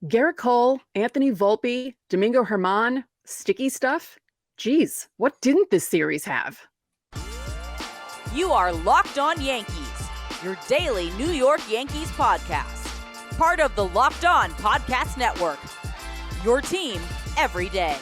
Gerrit Cole, Anthony Volpe, Domingo Germán, sticky stuff? Geez, what didn't this series have? You are Locked On Yankees, your daily New York Yankees podcast. Part of the Locked On Podcast Network, your team every day.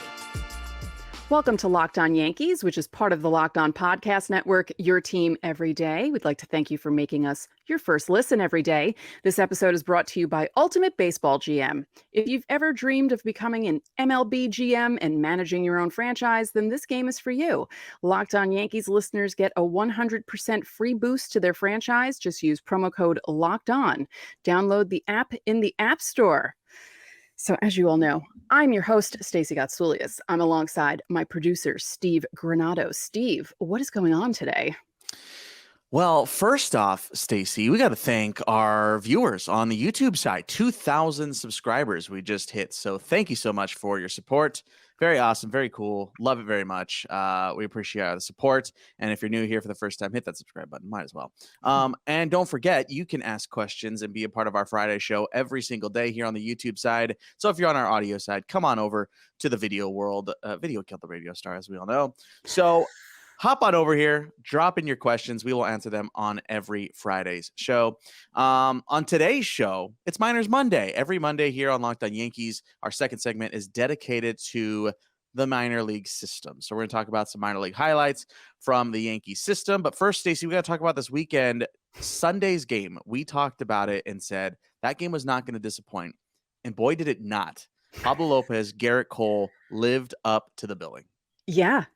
Welcome to Locked On Yankees, which is part of the Locked On Podcast Network, your team every day. We'd like to thank you for making us your first listen every day. This episode is brought to you by Ultimate Baseball GM. If you've ever dreamed of becoming an MLB GM and managing your own franchise, then this game is for you. Locked On Yankees listeners get a 100% free boost to their franchise. Just use promo code Locked On. Download the app in the App Store. So as you all know, I'm your host, Stacey Gotsoulias. I'm alongside my producer, Steve Granado. Steve, what is going on today? Well, first off, Stacey, we got to thank our viewers on the YouTube side. 2,000 subscribers we just hit. So thank you so much for your support. Very awesome. Very cool. Love it very much. We appreciate the support. And if you're new here for the first time, hit that subscribe button. Might as well. And don't forget, you can ask questions and be a part of our Friday show every single day here on the YouTube side. So if you're on our audio side, come on over to the video world. Video killed the radio star, as we all know. So hop on over here, drop in your questions. We will answer them on every Friday's show. On today's show, it's Minors Monday. Every Monday here on Locked On Yankees, our second segment is dedicated to the minor league system. So we're going to talk about some minor league highlights from the Yankees system. But first, Stacey, we got to talk about this weekend, Sunday's game. We talked about it and said that game was not going to disappoint. And boy, did it not. Pablo Lopez, Gerrit Cole lived up to the billing. Yeah.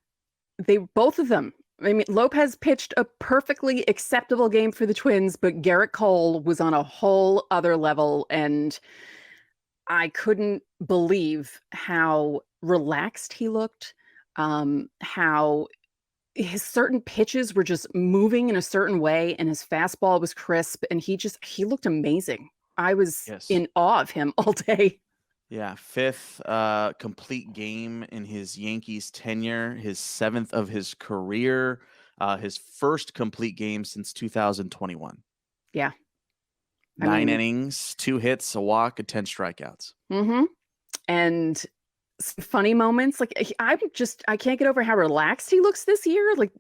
Both of them. I mean, Lopez pitched a perfectly acceptable game for the Twins, but Gerrit Cole was on a whole other level, and I couldn't believe how relaxed he looked, how his certain pitches were just moving in a certain way, and his fastball was crisp, and he looked amazing. I was in awe of him all day. Yeah, fifth complete game in his Yankees tenure, his seventh of his career, his first complete game since 2021. Yeah. Nine innings, 2 hits, a walk, and 10 strikeouts. Mm-hmm. And some funny moments. Like, I can't get over how relaxed he looks this year. Like,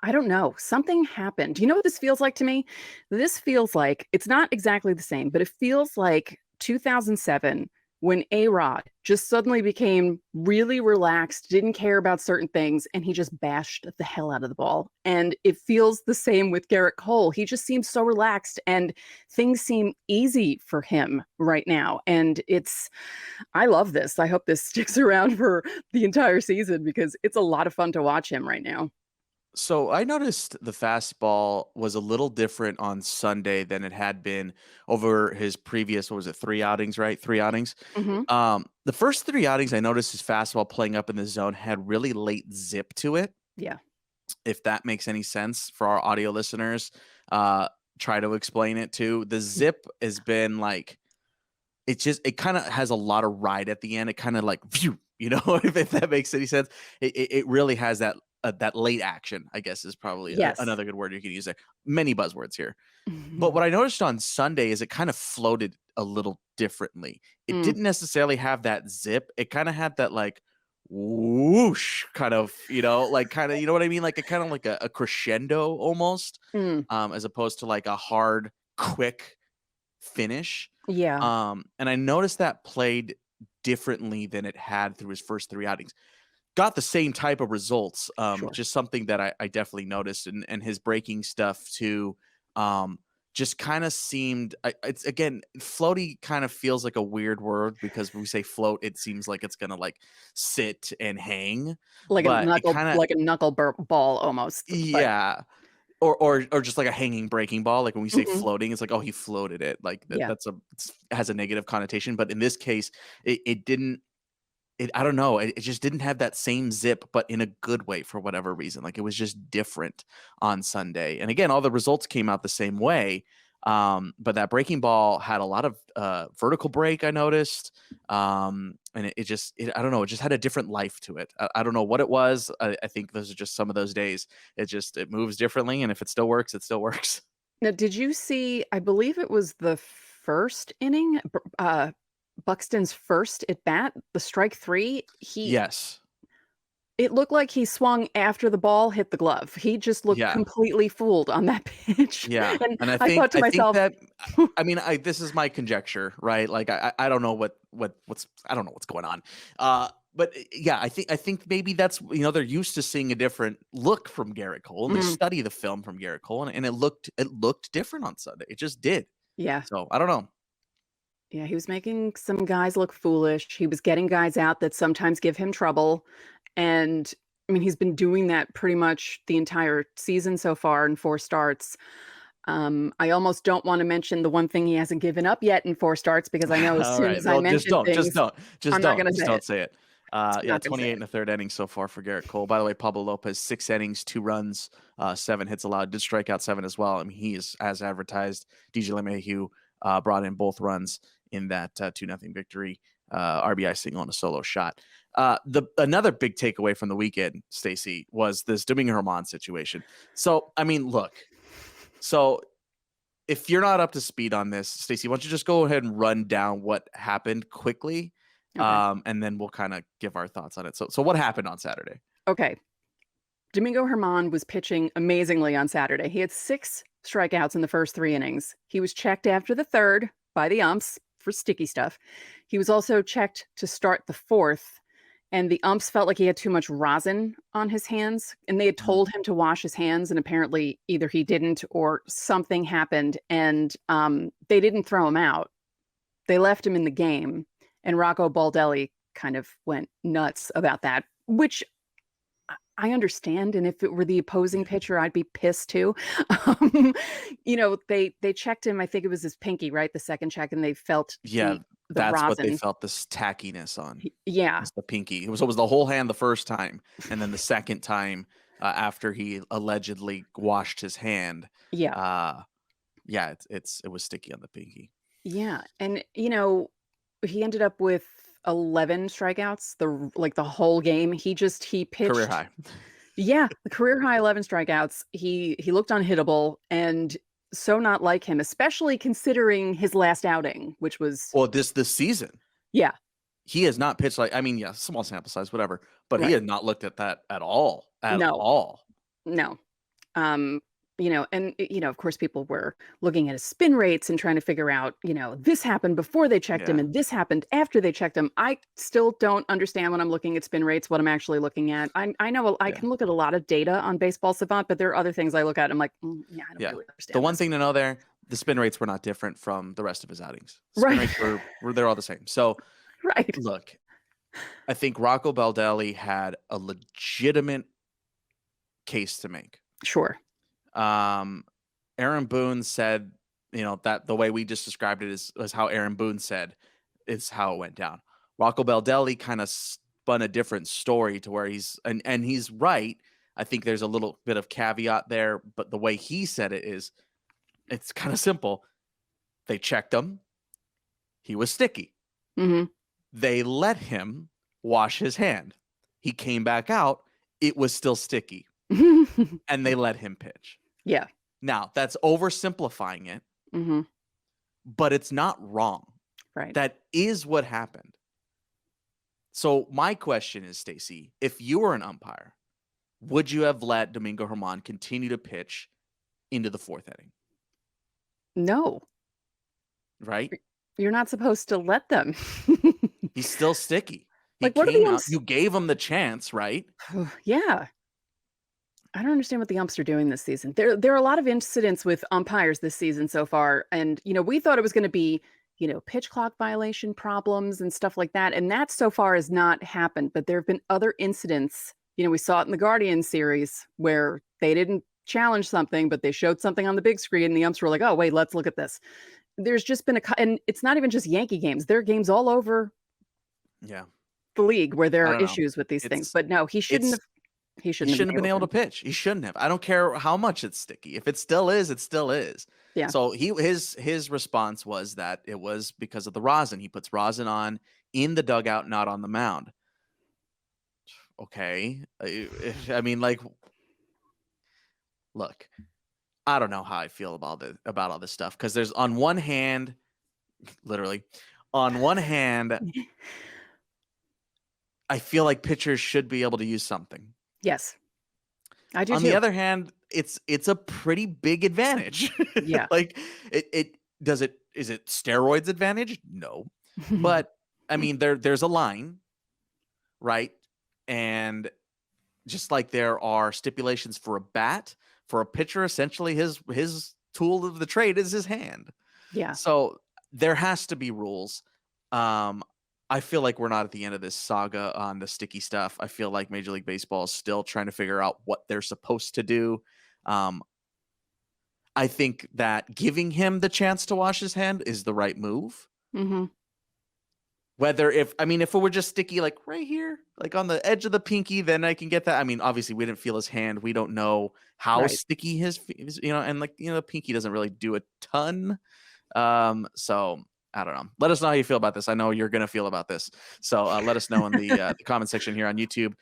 I don't know. Something happened. Do you know what this feels like to me? This feels like, it's not exactly the same, but it feels like 2007 when A-Rod just suddenly became really relaxed, didn't care about certain things, and he just bashed the hell out of the ball. And it feels the same with Gerrit Cole. He just seems so relaxed, and things seem easy for him right now. And I love this. I hope this sticks around for the entire season because it's a lot of fun to watch him right now. So I noticed the fastball was a little different on Sunday than it had been over his previous, 3 outings, right? 3 outings. Mm-hmm. The first 3 outings, I noticed his fastball playing up in the zone had really late zip to it. Yeah. If that makes any sense for our audio listeners, try to explain it too. The zip has been like, it kind of has a lot of ride at the end. It kind of like, if that makes any sense. It really has that late action, I guess, is probably another good word you can use there. Many buzzwords here. Mm-hmm. But what I noticed on Sunday is it kind of floated a little differently. It didn't necessarily have that zip. It kind of had that like whoosh kind of, you know what I mean? Like a kind of like a crescendo almost, as opposed to like a hard, quick finish. Yeah. And I noticed that played differently than it had through his first 3 outings. Got the same type of results. Sure. Just something that I definitely noticed, and his breaking stuff too. Just kind of seemed. It's again, floaty kind of feels like a weird word because when we say float, it seems like it's gonna like sit and hang, like but a knuckle ball almost. Yeah. Or just like a hanging breaking ball. Like when we say floating, it's like, oh, he floated it. Like it has a negative connotation. But in this case, it didn't. I don't know. It just didn't have that same zip, but in a good way for whatever reason. Like it was just different on Sunday. And again, all the results came out the same way. But that breaking ball had a lot of vertical break, I noticed. And I don't know. It just had a different life to it. I don't know what it was. I think those are just some of those days. It moves differently. And if it still works, it still works. Now, did you see, I believe it was the first inning, Buxton's first at bat, the strike 3, Yes. it looked like he swung after the ball hit the glove. He just looked Yeah. completely fooled on that pitch. Yeah. And And I I think thought to myself, that I mean, this is my conjecture, right? Like I don't know what's I don't know what's going on. But yeah, I think maybe that's, they're used to seeing a different look from Gerrit Cole, and they study the film from Gerrit Cole, and it looked different on Sunday. It just did. yeah. So I don't know. Yeah, he was making some guys look foolish. He was getting guys out that sometimes give him trouble. And I mean, he's been doing that pretty much the entire season so far in 4 starts. I almost don't want to mention the one thing he hasn't given up yet in 4 starts, because I know as All soon right. as I Well, mention things, just I'm not don't, gonna just say don't it. say it. Not Yeah, gonna say 28 it. in the third inning so far for Gerrit Cole. By the way, Pablo Lopez, 6 innings, 2 runs, 7 hits allowed, did strike out 7 as well. I mean, he is as advertised. DJ LeMahieu brought in both runs in that 2-0 victory, RBI single and a solo shot. Another big takeaway from the weekend, Stacey, was this Domingo Germán situation. So, I mean, look, if you're not up to speed on this, Stacey, why don't you just go ahead and run down what happened quickly, Okay. and then we'll kind of give our thoughts on it. So what happened on Saturday? Okay. Domingo Germán was pitching amazingly on Saturday. He had 6 strikeouts in the first 3 innings. He was checked after the 3rd by the umps for sticky stuff. He was also checked to start the 4th, and the umps felt like he had too much rosin on his hands, and they had told him to wash his hands, and apparently either he didn't or something happened, and they didn't throw him out. They left him in the game, and Rocco Baldelli kind of went nuts about that, which I understand, and if it were the opposing pitcher, I'd be pissed too. They checked him, I think it was his pinky, right? The second check, and they felt Yeah, the that's what they rosin. felt this tackiness on. Yeah. Was the pinky. It was the whole hand the first time, and then the second time after he allegedly washed his hand. Yeah. Yeah, it was sticky on the pinky. Yeah. And he ended up with 11 strikeouts, the whole game. He pitched Career high. Yeah, the career high 11 strikeouts. He looked unhittable, and so not like him, especially considering his last outing, which was Well, this season, yeah, he has not pitched yeah, small sample size, whatever, but he right. had not looked at that at all. No. No. Of course, people were looking at his spin rates and trying to figure out, this happened before they checked him Yeah. and this happened after they checked him. I still don't understand when I'm looking at spin rates, what I'm actually looking at. I know I can look at a lot of data on Baseball Savant, but there are other things I look at. I'm like, I don't really understand. The one this. thing to know there, the spin rates were not different from the rest of his outings. Spin Right. rates they're all the same. So Right. look, I think Rocco Baldelli had a legitimate case to make. Sure. Aaron Boone said, that the way we just described it is how Aaron Boone said it's how it went down. Rocco Baldelli kind of spun a different story to where he's right. I think there's a little bit of caveat there, but the way he said it is, it's kind of simple. They checked him. He was sticky. Mm-hmm. They let him wash his hand. He came back out. It was still sticky. And they let him pitch. Yeah. Now, that's oversimplifying it, Mm-hmm. but it's not wrong. Right. That is what happened. So my question is, Stacey, if you were an umpire, would you have let Domingo Germán continue to pitch into the 4th inning? No. Right? You're not supposed to let them. He's still sticky. He Like, what are the came out. umps? You gave him the chance, right? Yeah. I don't understand what the umps are doing this season. There are a lot of incidents with umpires this season so far. And, we thought it was going to be, pitch clock violation problems and stuff like that. And that so far has not happened. But there have been other incidents. We saw it in the Guardian series where they didn't challenge something, but they showed something on the big screen. And the umps were like, oh, wait, let's look at this. There's just been and it's not even just Yankee games. There are games all over Yeah. the league where there I are don't know. issues with these things. But no, he shouldn't have. He shouldn't have been able to pitch. He shouldn't have. I don't care how much it's sticky. If it still is, it still is. Yeah. So his response was that it was because of the rosin. He puts rosin on in the dugout, not on the mound. Okay. I mean, look, I don't know how I feel about all this stuff, because there's on one hand, literally, on one hand, I feel like pitchers should be able to use something. Yes, I do On too. the other hand, it's a pretty big advantage. Yeah. Like is it steroids advantage? No. But I mean, there's a line, right? And just like there are stipulations for a bat, for a pitcher, essentially his tool of the trade is his hand. Yeah. So there has to be rules. I feel like we're not at the end of this saga on the sticky stuff. I feel like Major League Baseball is still trying to figure out what they're supposed to do. I think that giving him the chance to wash his hand is the right move. Mm-hmm. Whether if it were just sticky, like right here, like on the edge of the pinky, then I can get that. I mean, obviously we didn't feel his hand. We don't know how sticky his, and the pinky doesn't really do a ton. So I don't know. Let us know how you feel about this. I know you're going to feel about this. So let us know in the comment section here on YouTube.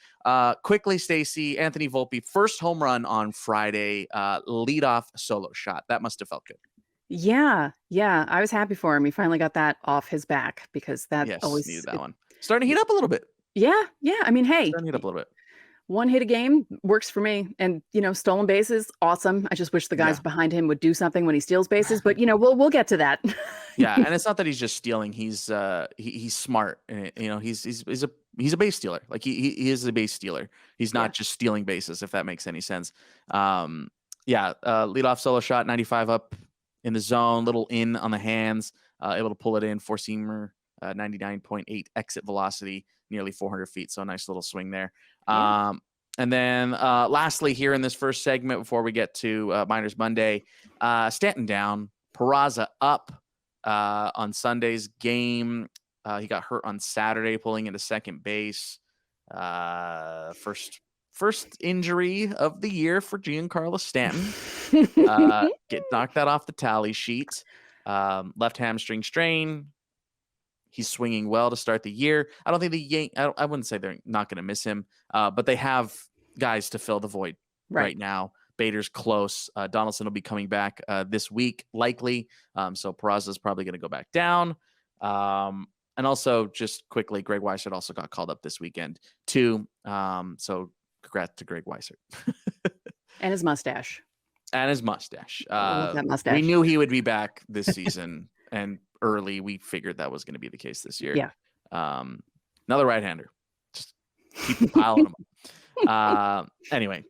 Quickly, Stacey, Anthony Volpe, first home run on Friday, leadoff solo shot. That must have felt good. Yeah. I was happy for him. He finally got that off his back because that always needed that one. Starting to heat up a little bit. Yeah. I mean, hey, starting to heat up a little bit. One hit a game works for me. And, stolen bases, awesome. I just wish the guys behind him would do something when he steals bases, but we'll get to that. Yeah. And it's not that he's just stealing. He's smart. He's a base stealer. Like he is a base stealer. He's not just stealing bases, if that makes any sense. Leadoff solo shot, 95 up in the zone, little in on the hands, able to pull it in, four-seamer, 99.8 exit velocity, nearly 400 feet. So a nice little swing there. Yeah. And then lastly, here in this first segment, before we get to Miners Monday, Stanton down, Peraza up on Sunday's game. He got hurt on Saturday, pulling into second base. First injury of the year for Giancarlo Stanton. Get knocked that off the tally sheet. Left hamstring strain. He's swinging well to start the year. I don't think I wouldn't say they're not going to miss him, but they have guys to fill the void right now. Bader's close. Donaldson will be coming back this week, likely. So Peraza is probably going to go back down. And also, just quickly, Greg Weissert also got called up this weekend too. So congrats to Greg Weissert. And his mustache. That mustache. We knew he would be back this season, and early we figured that was going to be the case this year. Yeah. Another right-hander. Just keep piling them up. Anyway,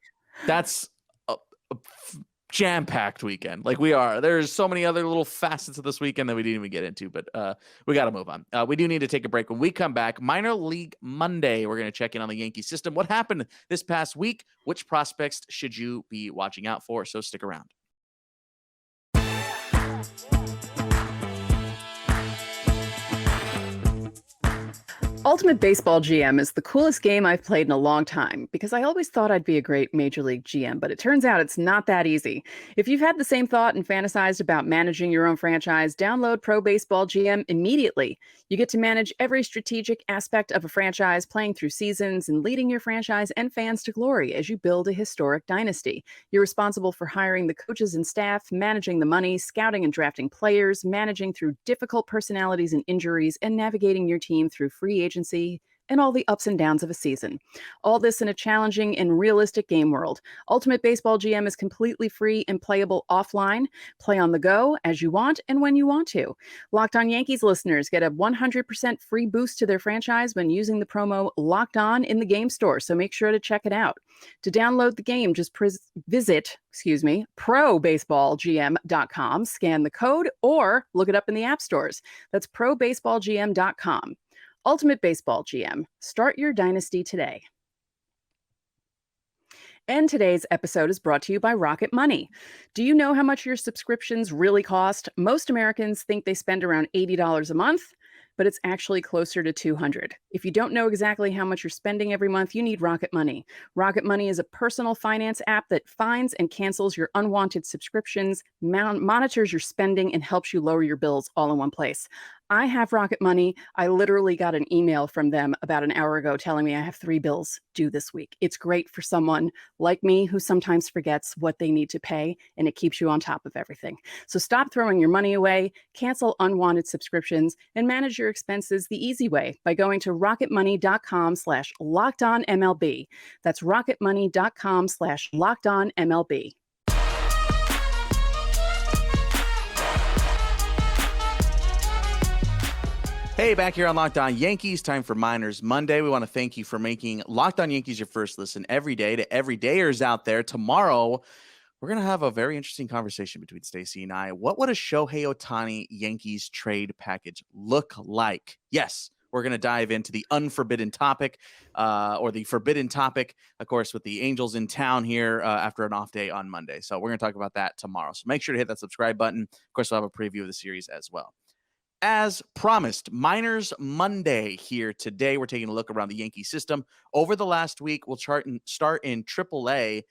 that's a jam-packed weekend. Like we are. There's so many other little facets of this weekend that we didn't even get into, but we got to move on. We do need to take a break. When we come back, Minor League Monday, we're going to check in on the Yankee system. What happened this past week? Which prospects should you be watching out for? So stick around. Ultimate Baseball GM is the coolest game I've played in a long time because I always thought I'd be a great Major League GM, but it turns out it's not that easy. If you've had the same thought and fantasized about managing your own franchise, download Pro Baseball GM immediately. You get to manage every strategic aspect of a franchise, playing through seasons and leading your franchise and fans to glory as you build a historic dynasty. You're responsible for hiring the coaches and staff, managing the money, scouting and drafting players, managing through difficult personalities and injuries, and navigating your team through free agency and all the ups and downs of a season. All this in a challenging and realistic game world. Ultimate Baseball GM is completely free and playable offline. Play on the go as you want and when you want to. Locked On Yankees listeners get a 100% free boost to their franchise when using the promo Locked On in the game store, so make sure to check it out. To download the game, just visit probaseballgm.com, scan the code, or look it up in the app stores. That's probaseballgm.com. Ultimate Baseball GM. Start your dynasty today. And today's episode is brought to you by Rocket Money. Do you know how much your subscriptions really cost? Most Americans think they spend around $80 a month, but it's actually closer to $200. If you don't know exactly how much you're spending every month, you need Rocket Money. Rocket Money is a personal finance app that finds and cancels your unwanted subscriptions, monitors your spending, and helps you lower your bills all in one place. I have Rocket Money. I literally got an email from them about an hour ago telling me I have 3 bills due this week. It's great for someone like me who sometimes forgets what they need to pay, and it keeps you on top of everything. So stop throwing your money away, cancel unwanted subscriptions, and manage your expenses the easy way by going to rocketmoney.com/lockedonmlb. That's rocketmoney.com/lockedonmlb. Hey, back here on Locked On Yankees, time for Minors Monday. We want to thank you for making Locked On Yankees your first listen every day. To everydayers out there, tomorrow we're going to have a very interesting conversation between Stacey and I. What would a Shohei Ohtani Yankees trade package look like? Yes, we're going to dive into the unforbidden topic, or the forbidden topic, of course, with the Angels in town here after an off day on Monday. So we're going to talk about that tomorrow. So make sure to hit that subscribe button. Of course, we'll have a preview of the series as well. As promised, Minors Monday here today. We're taking a look around the Yankee system. Over the last week, we'll start in AAA.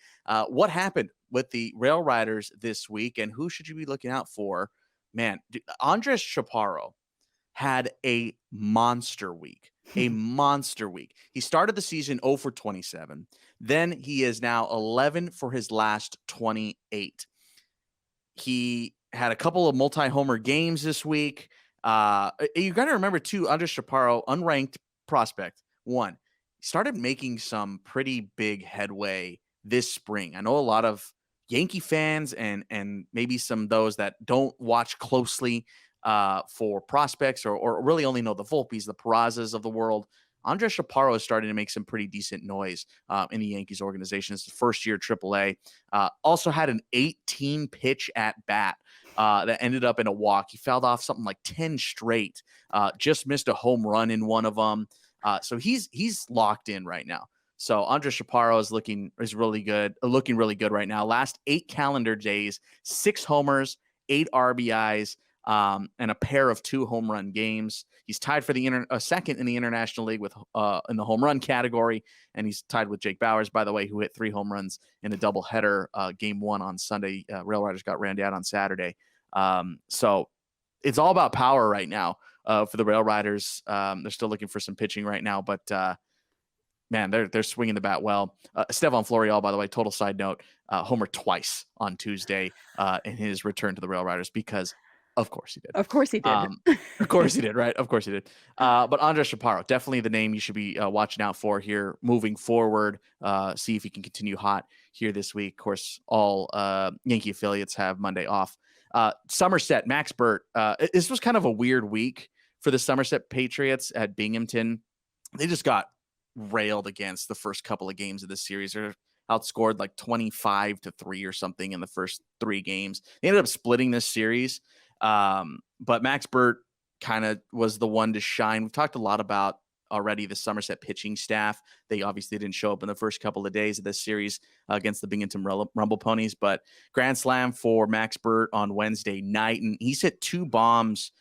What happened with the Rail Riders this week, and who should you be looking out for? Man, Andres Chapparo had a monster week. A monster week. He started the season 0 for 27. Then he is now 11 for his last 28. He had a couple of multi-homer games this week. You got to remember too, Andres Chapparo, unranked prospect, he started making some pretty big headway this spring. I know a lot of Yankee fans and maybe some of those that don't watch closely for prospects or really only know the Volpes, the Perazas of the world. Andres Chapparo is starting to make some pretty decent noise in the Yankees organization. It's the first year AAA. Also had an 18 pitch at bat that ended up in a walk. He fouled off something like 10 straight. Just missed a home run in one of them. So he's locked in right now. So Andres Chapparo is looking really good right now. Last 8 calendar days, 6 homers, 8 RBIs. And a pair of 2 home run games. He's tied for the second in the International League with in the home run category, and he's tied with Jake Bauers, by the way, who hit 3 home runs in a doubleheader, game 1 on Sunday. Rail Riders got ran down on Saturday. So it's all about power right now for the Rail Riders. They're still looking for some pitching right now, but man, they're swinging the bat well. Estevan Florial, by the way, total side note, homer twice on Tuesday in his return to the Rail Riders because. Of course he did. Of course he did. Of course he did, right? Of course he did. But Andres Chapparo, definitely the name you should be watching out for here moving forward. See if he can continue hot here this week. Of course, all Yankee affiliates have Monday off. Somerset, Max Burt. This was kind of a weird week for the Somerset Patriots at Binghamton. They just got railed against the first couple of games of this series. They're outscored like 25-3 or something in the first 3 games. They ended up splitting this series. But Max Burt kind of was the one to shine. We've talked a lot about already the Somerset pitching staff. They obviously didn't show up in the first couple of days of this series against the Binghamton Rumble Ponies, but grand slam for Max Burt on Wednesday night. And he's hit 2 bombs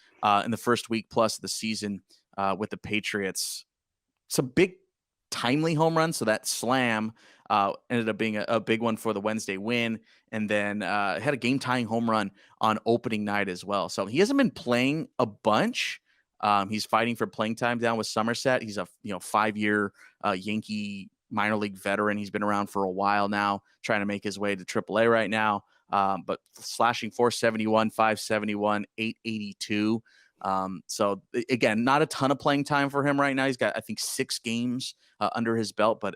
in the first week plus of the season with the Patriots. Some big timely home runs. So that slam ended up being a big one for the Wednesday win. And then had a game-tying home run on opening night as well. So he hasn't been playing a bunch. He's fighting for playing time down with Somerset. He's a 5-year Yankee minor league veteran. He's been around for a while now, trying to make his way to AAA right now. But slashing 471, 571, 882. So again, not a ton of playing time for him right now. He's got, I think, 6 games under his belt, but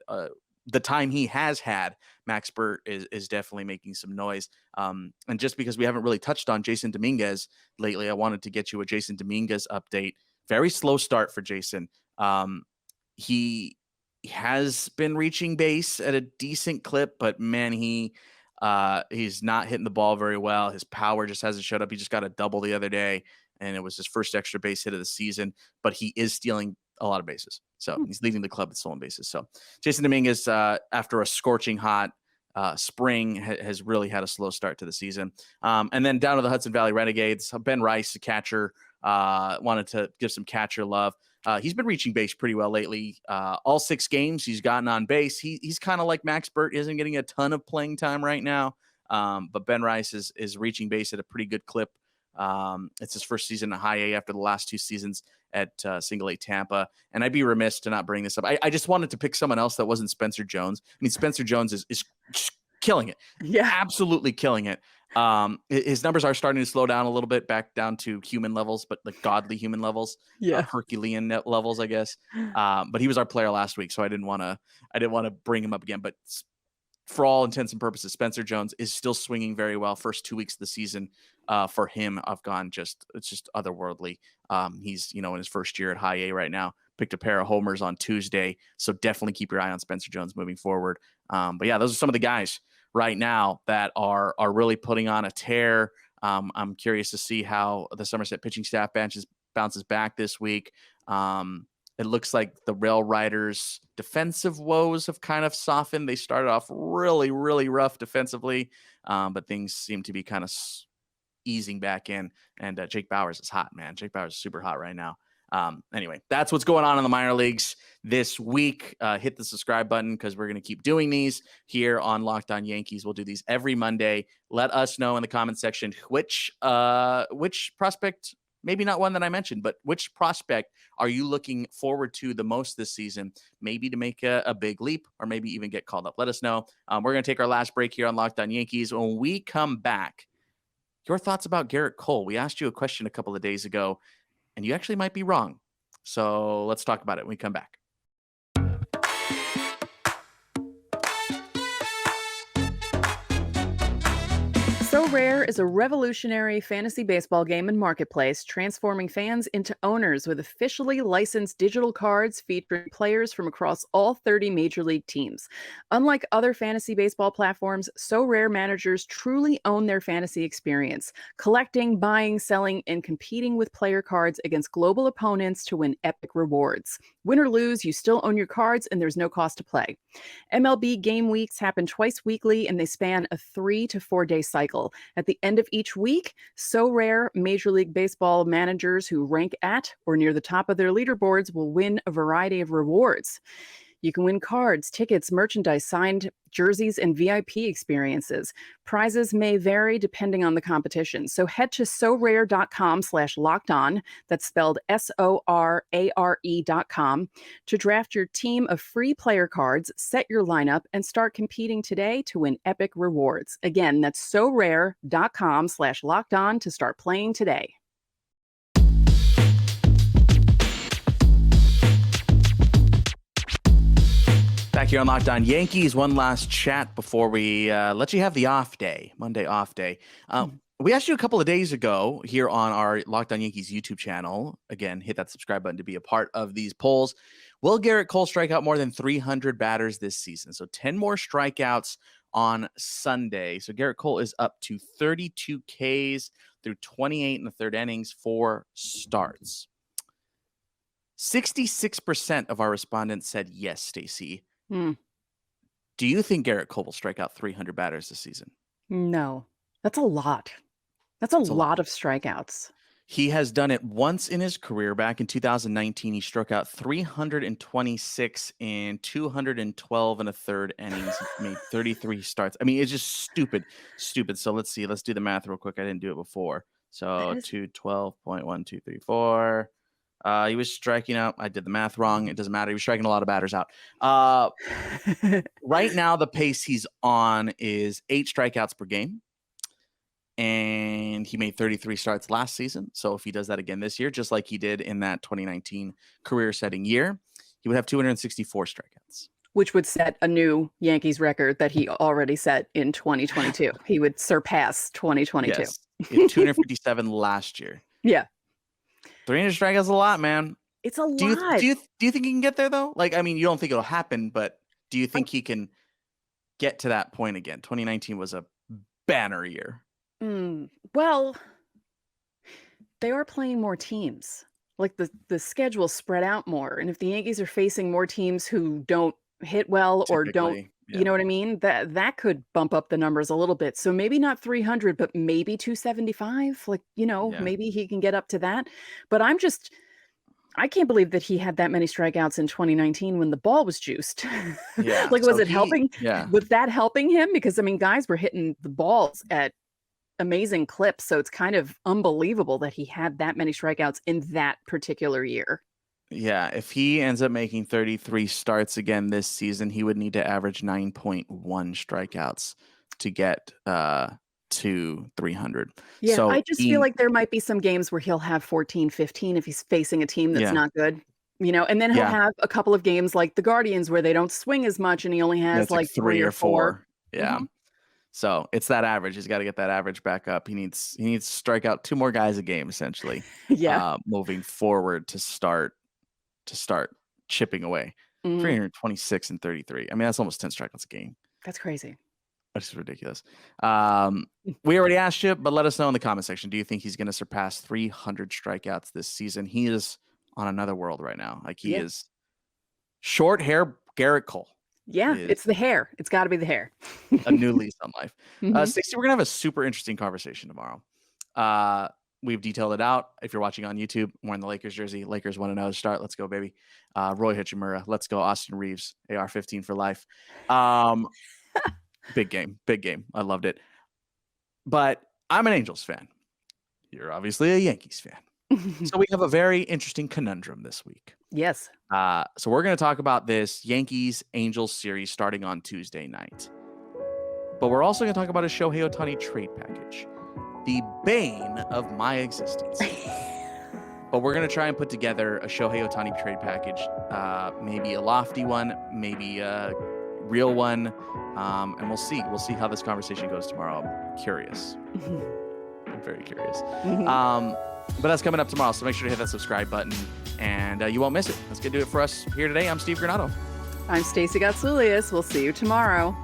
the time he has had, Max Burt is definitely making some noise. And just because we haven't really touched on Jason Dominguez lately, I wanted to get you a Jason Dominguez update. Very slow start for Jason. He has been reaching base at a decent clip, but man, he's not hitting the ball very well. His power just hasn't showed up. He just got a double the other day, and it was his first extra base hit of the season, but he is stealing a lot of bases. So he's leading the club at stolen bases. So Jason Dominguez, after a scorching hot spring, has really had a slow start to the season. And then down to the Hudson Valley Renegades, Ben Rice, the catcher, wanted to give some catcher love. He's been reaching base pretty well lately. All 6 games he's gotten on base. He's kind of like Max Burt, isn't getting a ton of playing time right now. But Ben Rice is reaching base at a pretty good clip It's his first season in high A after the last 2 seasons at single A Tampa. And I'd be remiss to not bring this up. I just wanted to pick someone else that wasn't Spencer Jones. I mean, Spencer Jones is just killing it. Yeah. Absolutely killing it. His numbers are starting to slow down a little bit, back down to human levels, but like godly human levels, Herculean levels, I guess. But he was our player last week, so I didn't want to bring him up again. But for all intents and purposes, Spencer Jones is still swinging very well. First 2 weeks of the season for him, I've gone it's just otherworldly. He's in his first year at high A right now. Picked a pair of homers on Tuesday, so definitely keep your eye on Spencer Jones moving forward. But yeah, those are some of the guys right now that are really putting on a tear. I'm curious to see how the Somerset pitching staff bounces back this week. It looks like the Rail Riders' defensive woes have kind of softened. They started off really, really rough defensively, but things seem to be kind of easing back in. And Jake Bauers is hot, man. Jake Bauers is super hot right now. Anyway, that's what's going on in the minor leagues this week. Hit the subscribe button because we're going to keep doing these here on Locked On Yankees. We'll do these every Monday. Let us know in the comment section which prospect, maybe not one that I mentioned, but which prospect are you looking forward to the most this season, maybe to make a big leap or maybe even get called up. Let us know. We're going to take our last break here on Locked On Yankees. When we come back, your thoughts about Gerrit Cole. We asked you a question a couple of days ago, and you actually might be wrong. So let's talk about it when we come back. So Rare is a revolutionary fantasy baseball game and marketplace, transforming fans into owners with officially licensed digital cards featuring players from across all 30 major league teams. Unlike other fantasy baseball platforms, So Rare managers truly own their fantasy experience, collecting, buying, selling, and competing with player cards against global opponents to win epic rewards. Win or lose, you still own your cards and there's no cost to play. MLB game weeks happen twice weekly and they span a 3 to 4 day cycle. At the end of each week, So Rare Major League Baseball managers who rank at or near the top of their leaderboards will win a variety of rewards. You can win cards, tickets, merchandise, signed jerseys, and VIP experiences. Prizes may vary depending on the competition. So head to sorare.com/lockedon, that's spelled SORARE.com, to draft your team of free player cards, set your lineup, and start competing today to win epic rewards. Again, that's sorare.com/lockedon to start playing today. Back here on Locked On Yankees, one last chat before we let you have the off day, Monday off day. We asked you a couple of days ago here on our Locked On Yankees YouTube channel. Again, hit that subscribe button to be a part of these polls. Will Gerrit Cole strike out more than 300 batters this season? So 10 more strikeouts on Sunday. So Gerrit Cole is up to 32 Ks through 28 in the third innings, 4 starts. 66% of our respondents said yes, Stacey. Do you think Gerrit Cole will strike out 300 batters this season? No, that's a lot. That's a lot of strikeouts. He has done it once in his career. Back in 2019, he struck out 326 in 212 and a third innings. He made 33 starts. I mean, it's just stupid. So let's see. Let's do the math real quick. I didn't do it before. So 212.1234. He was striking out. I did the math wrong. It doesn't matter. He was striking a lot of batters out. Right now, the pace he's on is 8 strikeouts per game. And he made 33 starts last season. So if he does that again this year, just like he did in that 2019 career-setting year, he would have 264 strikeouts. Which would set a new Yankees record that he already set in 2022. He would surpass 2022. Yes. He had 257 last year. Yeah. 300 strikeouts is a lot, man. It's a lot. Do you think he can get there, though? Like, I mean, you don't think it'll happen, but do you think he can get to that point again? 2019 was a banner year. Well, they are playing more teams. Like the schedule spread out more. And if the Yankees are facing more teams who don't hit well or don't, you know what I mean? That could bump up the numbers a little bit. So maybe not 300, but maybe 275. Like, maybe he can get up to that. But I can't believe that he had that many strikeouts in 2019 when the ball was juiced. Yeah. Like, was it helping? Yeah. Was that helping him? Because, I mean, guys were hitting the balls at amazing clips. So it's kind of unbelievable that he had that many strikeouts in that particular year. Yeah, if he ends up making 33 starts again this season, he would need to average 9.1 strikeouts to get to 300. Yeah, So I just feel like there might be some games where he'll have 14, 15 if he's facing a team that's not good. And then he'll have a couple of games like the Guardians where they don't swing as much and he only has like 3 or 4. Yeah. Mm-hmm. So it's that average. He's got to get that average back up. He needs to strike out 2 more guys a game, essentially. Yeah. Moving forward to start chipping away. 326 and 33. I mean, that's almost 10 strikeouts a game. That's crazy. That's ridiculous. We already asked you, but let us know in the comment section. Do you think he's going to surpass 300 strikeouts this season? He is on another world right now. Like he is short hair Gerrit Cole. Yeah, it's the hair. It's got to be the hair. A new lease on life. Stacey, we're going to have a super interesting conversation tomorrow. We've detailed it out. If you're watching on YouTube, wearing the Lakers jersey. Lakers 1-0 to start. Let's go, baby. Roy Hachimura. Let's go. Austin Reeves. AR-15 for life. Big game. I loved it. But I'm an Angels fan. You're obviously a Yankees fan. So we have a very interesting conundrum this week. Yes. So we're going to talk about this Yankees-Angels series starting on Tuesday night. But we're also going to talk about a Shohei Ohtani trade package. The bane of my existence. But we're going to try and put together a Shohei Ohtani trade package. Maybe a lofty one, maybe a real one. And we'll see. We'll see how this conversation goes tomorrow. I'm curious. I'm very curious. But that's coming up tomorrow, so make sure to hit that subscribe button, and you won't miss it. That's going to do it for us here today. I'm Steve Granado. I'm Stacey Gotsoulias. We'll see you tomorrow.